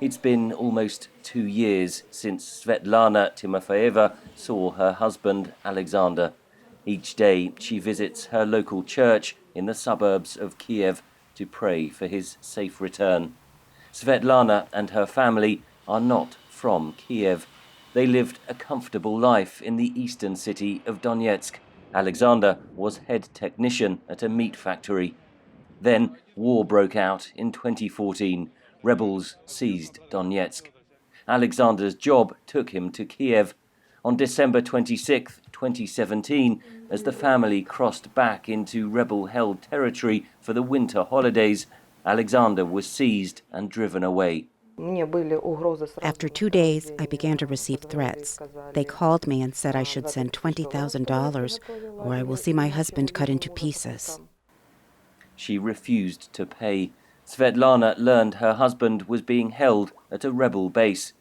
It's been almost 2 years since Svetlana Timofeyeva saw her husband Alexander. Each day she visits her local church in the suburbs of Kiev to pray for his safe return. Svetlana and her family are not from Kiev. They lived a comfortable life in the eastern city of Donetsk. Alexander was head technician at a meat factory. Then war broke out in 2014. Rebels seized Donetsk. Alexander's job took him to Kiev. On December 26, 2017, as the family crossed back into rebel-held territory for the winter holidays, Alexander was seized and driven away. After 2 days, I began to receive threats. They called me and said I should send $20,000 or I will see my husband cut into pieces. She refused to pay. Svetlana learned her husband was being held at a rebel base.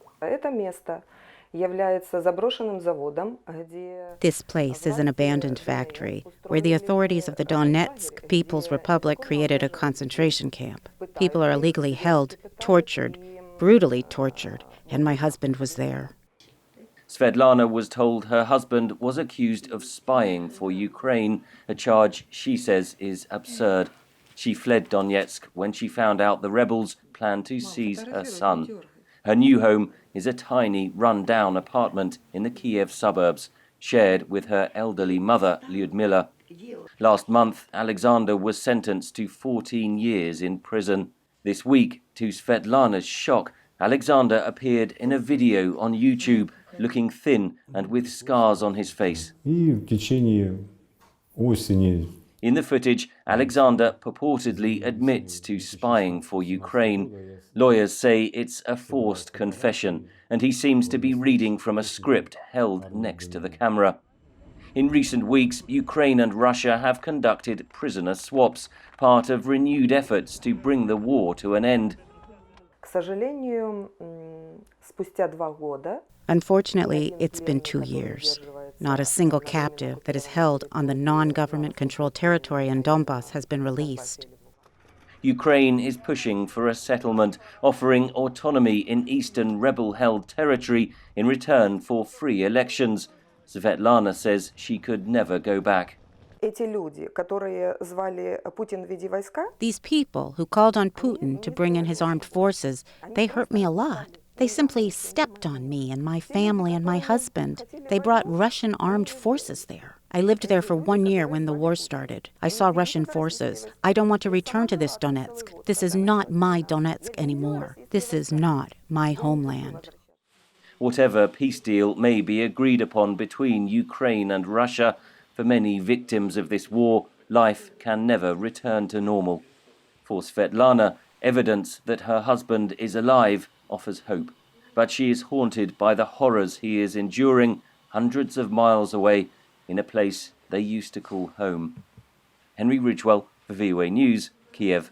This place is an abandoned factory where the authorities of the Donetsk People's Republic created a concentration camp. People are illegally held, tortured, brutally tortured, and my husband was there. Svetlana was told her husband was accused of spying for Ukraine, a charge she says is absurd. She fled Donetsk when she found out the rebels planned to seize her son. Her new home is a tiny, run-down apartment in the Kiev suburbs, shared with her elderly mother, Lyudmila. Last month, Alexander was sentenced to 14 years in prison. This week, to Svetlana's shock, Alexander appeared in a video on YouTube, looking thin and with scars on his face. In the footage, Alexander purportedly admits to spying for Ukraine. Lawyers say it's a forced confession, and he seems to be reading from a script held next to the camera. In recent weeks, Ukraine and Russia have conducted prisoner swaps, part of renewed efforts to bring the war to an end. Unfortunately, it's been 2 years. Not a single captive that is held on the non-government-controlled territory in Donbass has been released. Ukraine is pushing for a settlement, offering autonomy in eastern rebel-held territory in return for free elections. Svetlana says she could never go back. These people who called on Putin to bring in his armed forces, they hurt me a lot. They simply stepped on me and my family and my husband. They brought Russian armed forces there. I lived there for 1 year when the war started. I saw Russian forces. I don't want to return to this Donetsk. This is not my Donetsk anymore. This is not my homeland. Whatever peace deal may be agreed upon between Ukraine and Russia, for many victims of this war, life can never return to normal. For Svetlana, evidence that her husband is alive offers hope, but she is haunted by the horrors he is enduring hundreds of miles away in a place they used to call home. Henry Ridgwell for VOA News, Kiev.